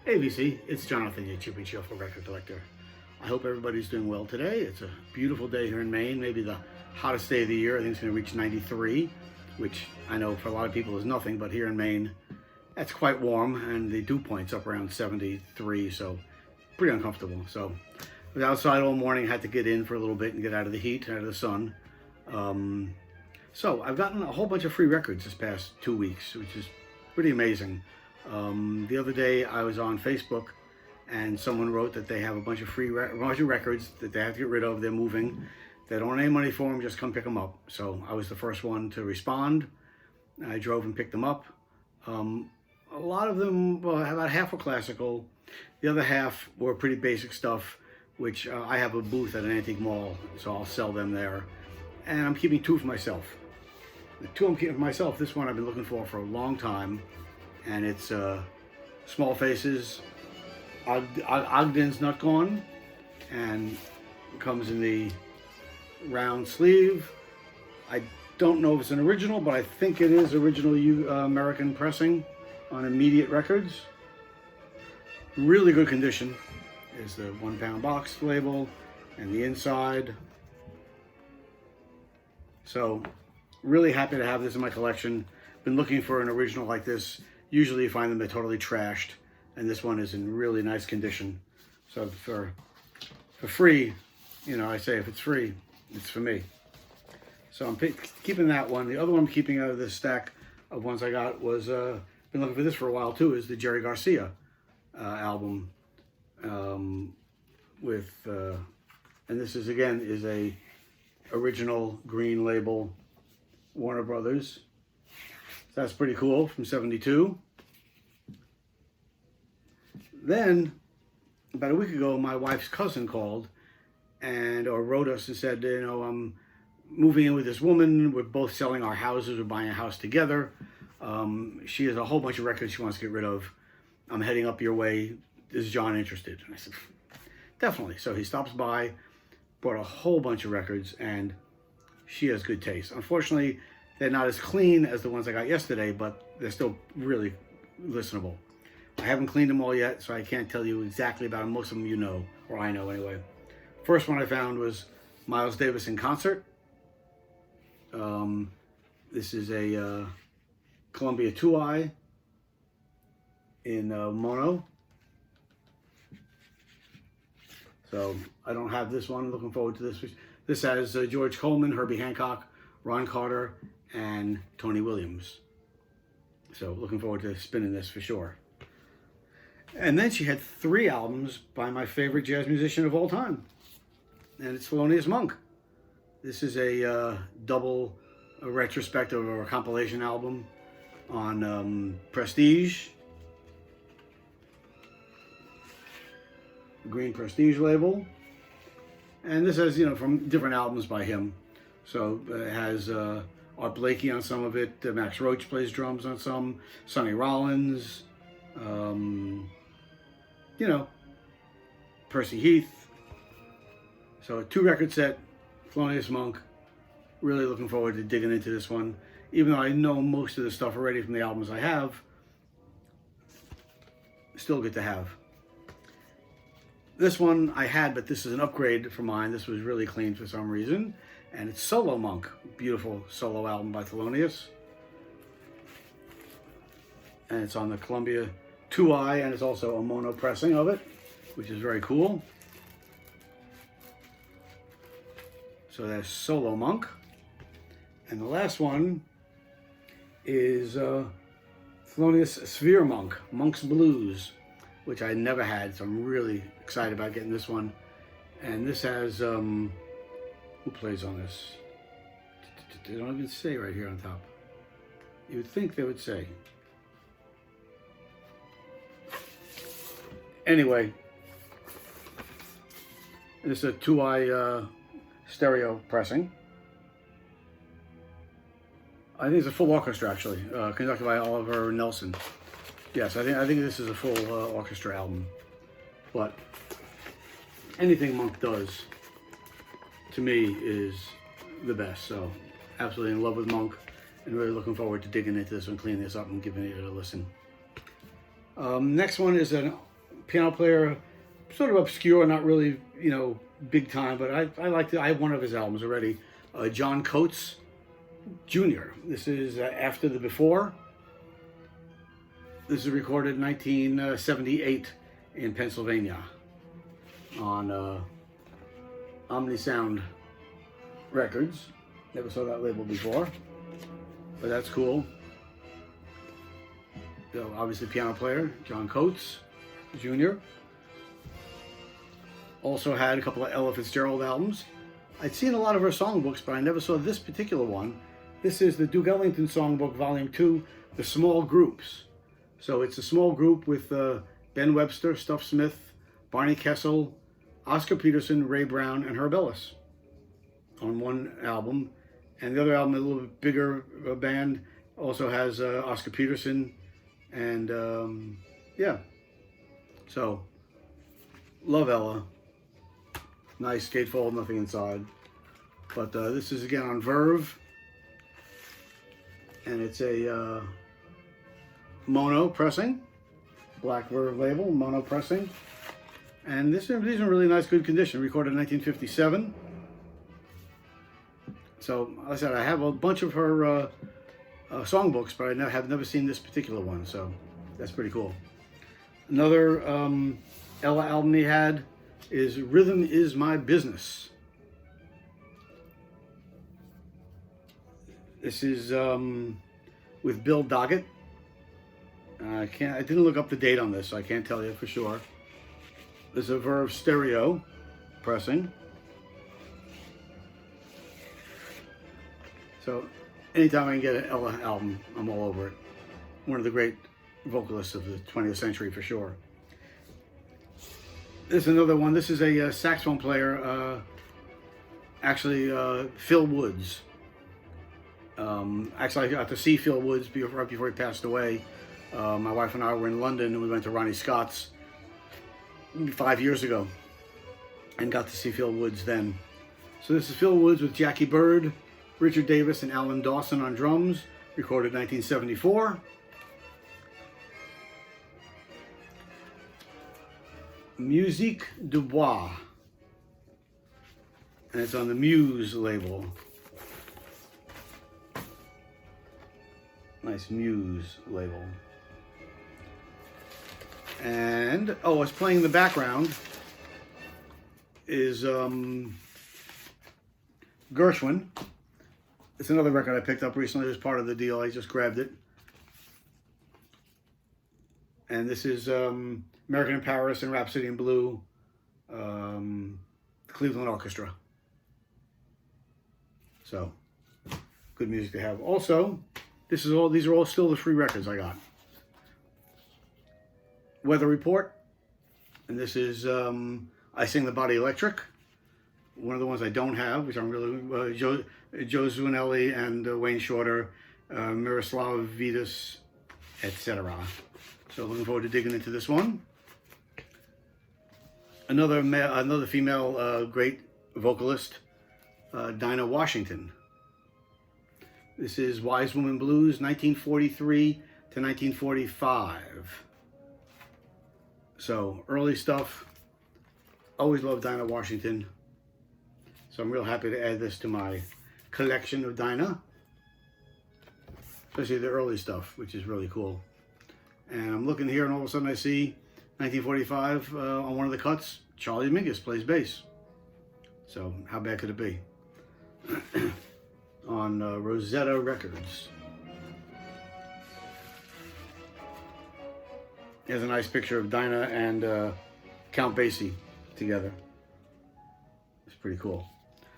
Hey VC, it's Jonathan, your Chip and Shuffle record collector. I hope everybody's doing well today. It's a beautiful day here in Maine, maybe the hottest day of the year. I think it's going to reach 93, which I know for a lot of people is nothing, but here in Maine, that's quite warm, and the dew point's up around 73, so pretty uncomfortable. So I was outside all morning, had to get in for a little bit and get out of the heat, out of the sun. So I've gotten a whole bunch of free records this past 2 weeks, which is pretty amazing. The other day I was on Facebook and someone wrote that they have a bunch of records that they have to get rid of. They're moving. They don't want any money for them, just come pick them up. So I was the first one to respond. I drove and picked them up. A lot of them, well, about half were classical. The other half were pretty basic stuff, which I have a booth at an antique mall, so I'll sell them there. And I'm keeping 2 for myself. The 2 I'm keeping for myself, this one I've been looking for a long time. And it's Small Faces, Ogden's Not Gone, and comes in the round sleeve. I don't know if it's an original, but I think it is original American pressing on Immediate Records. Really good condition. Is the 1 pound box label and the inside. So really happy to have this in my collection. Been looking for an original like this. Usually you find them, they're totally trashed, and this one is in really nice condition. So for free, you know, I say if it's free, it's for me. So I'm keeping that one. The other one I'm keeping out of this stack of ones I got was, been looking for this for a while too, is the Jerry Garcia album. And this is, again, is a original green label Warner Brothers. That's pretty cool, from 72. Then, about a week ago, my wife's cousin called or wrote us and said, you know, I'm moving in with this woman. We're both selling our houses. We're buying a house together. She has a whole bunch of records she wants to get rid of. I'm heading up your way. Is John interested? And I said, definitely. So he stops by, brought a whole bunch of records, and she has good taste. Unfortunately, they're not as clean as the ones I got yesterday, but they're still really listenable. I haven't cleaned them all yet, so I can't tell you exactly about them. Most of them you know, or I know anyway. First one I found was Miles Davis in concert. This is a Columbia 2i in mono. So I don't have this one. Looking forward to this. This has George Coleman, Herbie Hancock, Ron Carter, and Tony Williams. So looking forward to spinning this for sure. And then she had 3 albums by my favorite jazz musician of all time, and it's Thelonious Monk. This is a retrospective or a compilation album on Prestige, green Prestige label, and this has, you know, from different albums by him. So it has Art Blakey on some of it, Max Roach plays drums on some, Sonny Rollins, you know, Percy Heath. So a 2 record set, Thelonious Monk. Really looking forward to digging into this one. Even though I know most of the stuff already from the albums I have, still good to have. This one I had, but this is an upgrade for mine. This was really clean for some reason. And it's Solo Monk, beautiful solo album by Thelonious. And it's on the Columbia 2i, and it's also a mono pressing of it, which is very cool. So that's Solo Monk. And the last one is Thelonious Sphere Monk, Monk's Blues, which I never had, so I'm really excited about getting this one. And this has, who plays on this? They don't even say right here on top. You would think they would say. Anyway, this is a 2i stereo pressing. I think it's a full orchestra, actually, conducted by Oliver Nelson. Yes, I think this is a full orchestra album. But anything Monk does, to me, is the best. So absolutely in love with Monk, and really looking forward to digging into this one, cleaning this up, and giving it a listen. Next one is an piano player, sort of obscure, not really, big time, but I like I have one of his albums already. John Coates Jr. This is After the Before. This is recorded in 1978 in Pennsylvania on Omni Sound Records. Never saw that label before, but that's cool. So obviously piano player, John Coates Jr. Also had a couple of Ella Fitzgerald albums. I'd seen a lot of her songbooks, but I never saw this particular one. This is the Duke Ellington Songbook, Volume 2, The Small Groups. So it's a small group with Ben Webster, Stuff Smith, Barney Kessel, Oscar Peterson, Ray Brown, and Herb Ellis on one album. And the other album, a little bit bigger band, also has Oscar Peterson. And yeah, so love Ella. Nice gatefold, nothing inside. But this is again on Verve. And it's a mono pressing. Black Verve label, mono pressing. And these are really nice, good condition. Recorded in 1957. So, like I said, I have a bunch of her songbooks, but I have never seen this particular one. So, that's pretty cool. Another Ella album he had is Rhythm Is My Business. This is with Bill Doggett. I didn't look up the date on this, so I can't tell you for sure. This is a Verve stereo pressing. So anytime I can get an Ella album, I'm all over it. One of the great vocalists of the 20th century for sure. There's another one. This is a saxophone player, Phil Woods. Actually, I got to see Phil Woods right before he passed away. My wife and I were in London, and we went to Ronnie Scott's 5 years ago and got to see Phil Woods then. So this is Phil Woods with Jackie Bird, Richard Davis, and Alan Dawson on drums, recorded 1974. Musique du Bois, and it's on the Muse label. Nice Muse label. And what's playing in the background is Gershwin. It's another record I picked up recently. It was part of the deal. I just grabbed it. And this is American in Paris and Rhapsody in Blue, Cleveland Orchestra. So, good music to have. Also, these are all still the free records I got. Weather Report, and this is I Sing the Body Electric. One of the ones I don't have, which I'm really Joe Zunelli and Wayne Shorter, Miroslav Vitas, etc. So looking forward to digging into this one. Another female great vocalist, Dinah Washington. This is Wise Woman Blues, 1943 to 1945. So early stuff. Always loved Dinah Washington. So I'm real happy to add this to my collection of Dinah. Especially the early stuff, which is really cool. And I'm looking here and all of a sudden I see 1945 on one of the cuts, Charlie Mingus plays bass. So how bad could it be? On Rosetta Records. Here's a nice picture of Dinah and Count Basie together. It's pretty cool.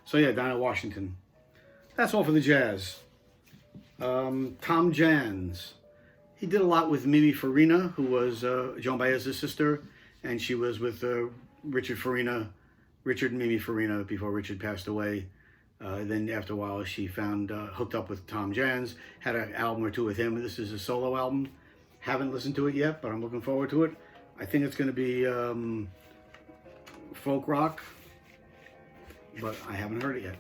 So yeah, Dinah Washington. That's all for the jazz. Tom Jans. He did a lot with Mimi Farina, who was Joan Baez's sister, and she was with Richard and Mimi Farina before Richard passed away. Then after a while, she hooked up with Tom Jans, had an album or two with him. This is a solo album. Haven't listened to it yet, but I'm looking forward to it. I think it's going to be folk rock, but I haven't heard it yet.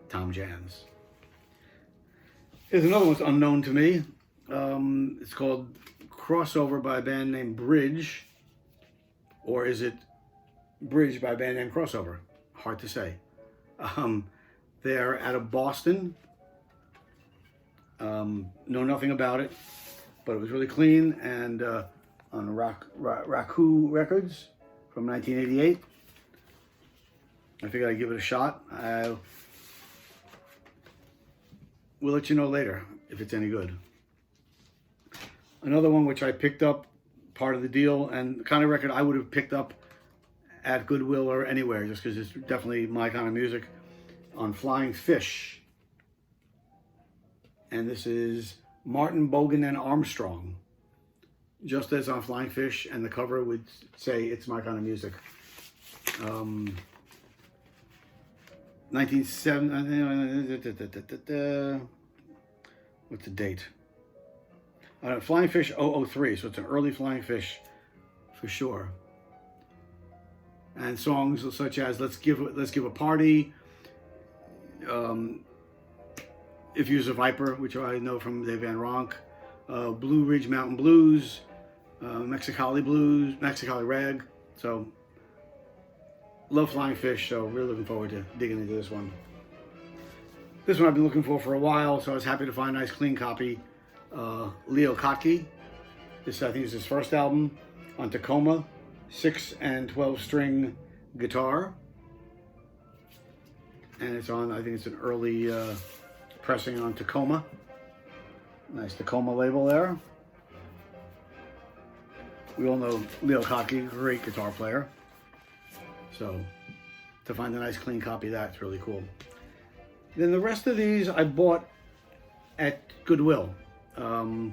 Tom Jans. Here's another one that's unknown to me. It's called Crossover by a band named Bridge. or is it Bridge by a band named Crossover? Hard to say. They're out of Boston. Know nothing about it, but it was really clean, and on Raku Records from 1988. I figured I'd give it a shot. We'll let you know later if it's any good. Another one which I picked up, part of the deal, and the kind of record I would have picked up at Goodwill or anywhere, just because it's definitely my kind of music, on Flying Fish. And this is Martin, Bogan, and Armstrong. Just as on Flying Fish, and the cover would say it's my kind of music. 1970, what's the date? Flying Fish 003, so it's an early Flying Fish for sure. And songs such as Let's Give a Party, If You's a Viper, which I know from Dave Van Ronk, Blue Ridge Mountain Blues, Mexicali Blues, Mexicali Rag. So, love Flying Fish, so really looking forward to digging into this one. This one I've been looking for a while, so I was happy to find a nice clean copy. Leo Kottke. This, I think, is his first album on Tacoma, 6 and 12 string guitar. And it's on, I think it's an early pressing on Tacoma. Nice Tacoma label there. We all know Leo Kottke, great guitar player. So to find a nice clean copy of that's really cool. Then the rest of these I bought at Goodwill. I've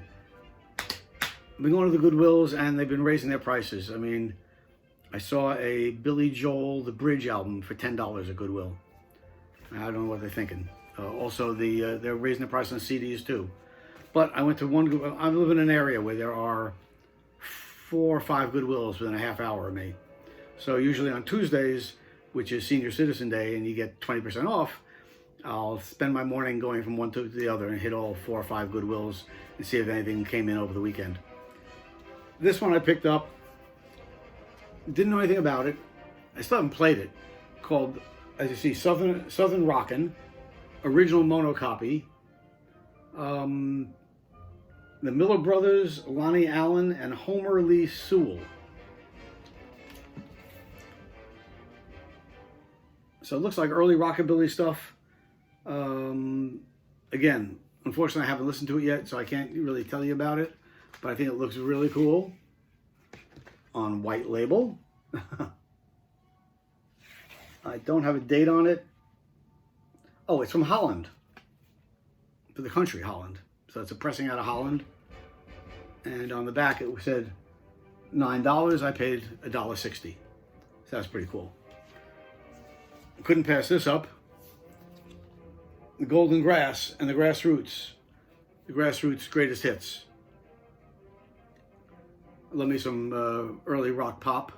been going to the Goodwills and they've been raising their prices. I mean, I saw a Billy Joel The Bridge album for $10 at Goodwill. I don't know what they're thinking. Also, they're raising the price on CDs too. But I went to one. I live in an area where there are 4 or 5 Goodwills within a half hour of me. So usually on Tuesdays, which is Senior Citizen Day, and you get 20% off, I'll spend my morning going from one to the other and hit all 4 or 5 Goodwills and see if anything came in over the weekend. This one I picked up. Didn't know anything about it. I still haven't played it. Called, as you see, Southern Rockin', original mono copy. The Miller Brothers, Lonnie Allen, and Homer Lee Sewell. So it looks like early rockabilly stuff. Again, unfortunately I haven't listened to it yet, so I can't really tell you about it. But I think it looks really cool on white label. I don't have a date on it. Oh, it's from Holland. For the country, Holland. So it's a pressing out of Holland. And on the back it said $9. I paid $1.60. So that's pretty cool. Couldn't pass this up. The Golden Grass and the Grassroots. The Grassroots Greatest Hits. Love me some early rock pop.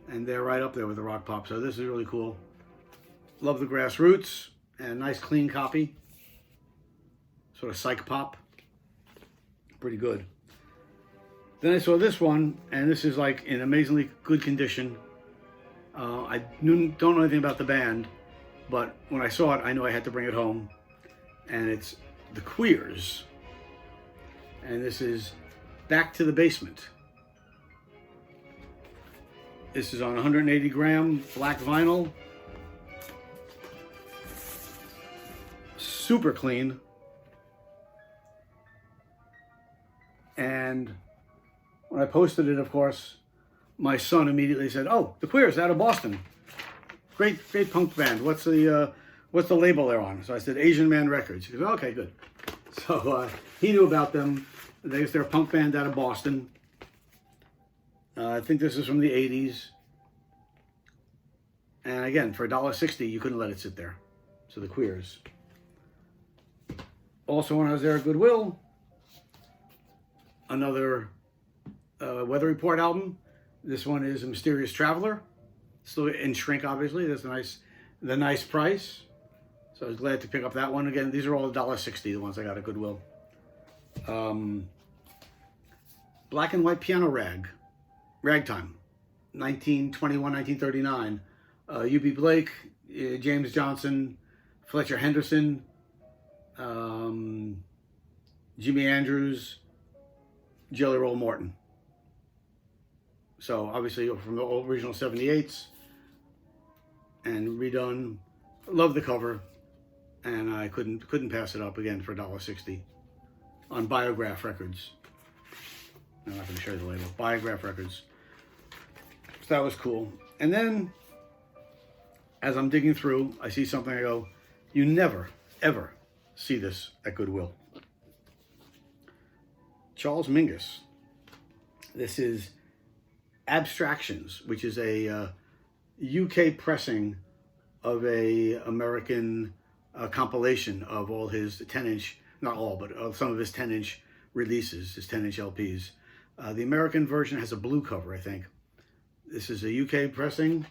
And they're right up there with the rock pop. So this is really cool. Love the Grassroots. And nice clean copy. Sort of psych pop. Pretty good. Then I saw this one. And this is like in amazingly good condition. I don't know anything about the band. But when I saw it, I knew I had to bring it home. And it's The Queers. And this is Back to the Basement. This is on 180 gram black vinyl. Super clean. And when I posted it, of course, my son immediately said, "Oh, The Queers out of Boston. Great punk band. What's the label they're on?" So I said, Asian Man Records. He goes, "Okay, good." So he knew about them. They're a punk band out of Boston. I think this is from the 80s. And again, for $1.60, you couldn't let it sit there. So The Queers. Also, when I was there at Goodwill, another Weather Report album. This one is A Mysterious Traveler. Still in shrink, obviously. That's the nice price. So I was glad to pick up that one. Again, these are all $1.60, the ones I got at Goodwill. Black and White Piano Ragtime. 1921, 1939. U.B. Blake, James Johnson, Fletcher Henderson, Jimmy Andrews, Jelly Roll Morton. So obviously from the old original 78s and redone. Love the cover, and I couldn't pass it up again for $1.60 on Biograph Records. I'm not going to show you the label. Biograph Records. So that was cool. And then, as I'm digging through, I see something. I go, you never, ever see this at Goodwill. Charles Mingus. This is Abstractions, which is a UK pressing of a American compilation of all his 10-inch, not all, but of some of his 10-inch releases, his 10-inch LPs. The American version has a blue cover, I think. This is a UK pressing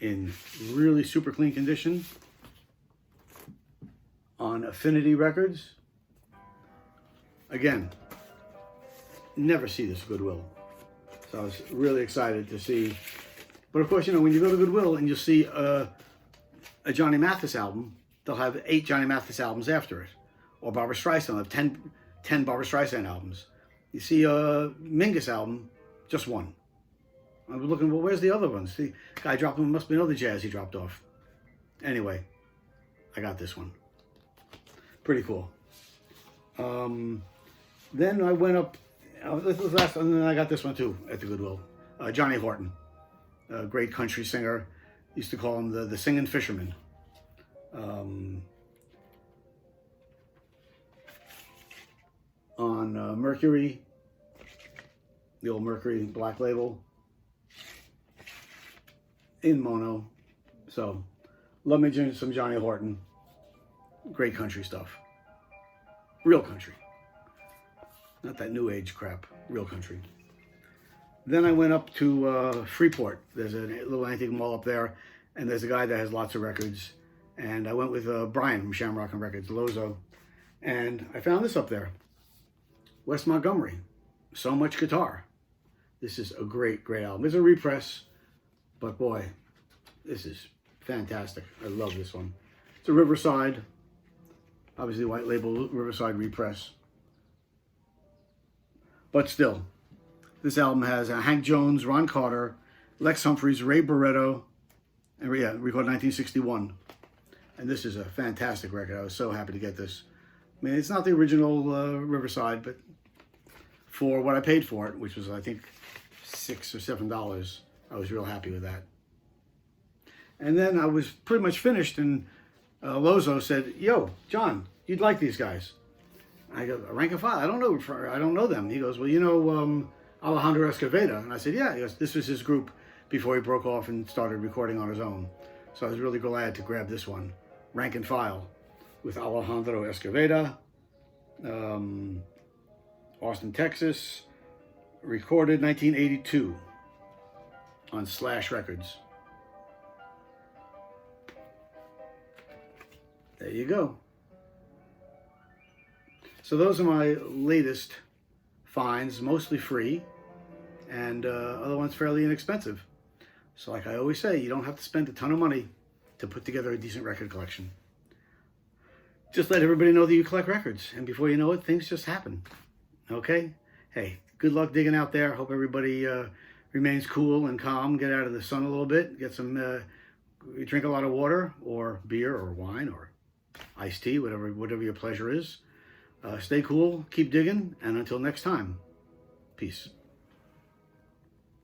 in really super clean condition on Affinity Records. Again, never see this at Goodwill. So I was really excited to see. But of course, you know, when you go to Goodwill and you see a Johnny Mathis album, they'll have 8 Johnny Mathis albums after it. Or Barbra Streisand, they'll have 10 Barbra Streisand albums. You see a Mingus album, just one. I was looking, well, where's the other ones? The guy dropped them, must be another jazz he dropped off. Anyway, I got this one. Pretty cool. Then I went up, this was last, and then I got this one too at the Goodwill. Johnny Horton, a great country singer. Used to call him the Singing Fisherman. On Mercury, the old Mercury Black Label, in mono. So, love me some Johnny Horton. Great country stuff. Real country. Not that new age crap. Real country. Then I went up to Freeport. There's a little antique mall up there, and there's a guy that has lots of records. And I went with Brian from Shamrock and Records, Lozo, and I found this up there. Wes Montgomery, So Much Guitar. This is a great, great album. It's a repress, but boy, this is fantastic. I love this one. It's a Riverside, obviously white label Riverside repress. But still, this album has Hank Jones, Ron Carter, Lex Humphries, Ray Barretto, and recorded 1961. And this is a fantastic record. I was so happy to get this. I mean, it's not the original Riverside, but for what I paid for it, which was, I think, $6 or $7, I was real happy with that. And then I was pretty much finished, and Lozo said, "Yo, John, you'd like these guys." I go, "Rank and File? I don't know them." He goes, "Well, you know Alejandro Escovedo?" And I said, "Yeah." He goes, "This was his group before he broke off and started recording on his own." So I was really glad to grab this one, Rank and File, with Alejandro Escovedo, Austin, Texas, recorded 1982 on Slash Records. There you go. So those are my latest finds, mostly free, and other ones fairly inexpensive. So like I always say, you don't have to spend a ton of money to put together a decent record collection. Just let everybody know that you collect records, and before you know it, things just happen. Okay? Hey, good luck digging out there. Hope everybody remains cool and calm. Get out of the sun a little bit. Get some, drink a lot of water, or beer, or wine, or iced tea, whatever your pleasure is. Stay cool, keep digging, and until next time, peace.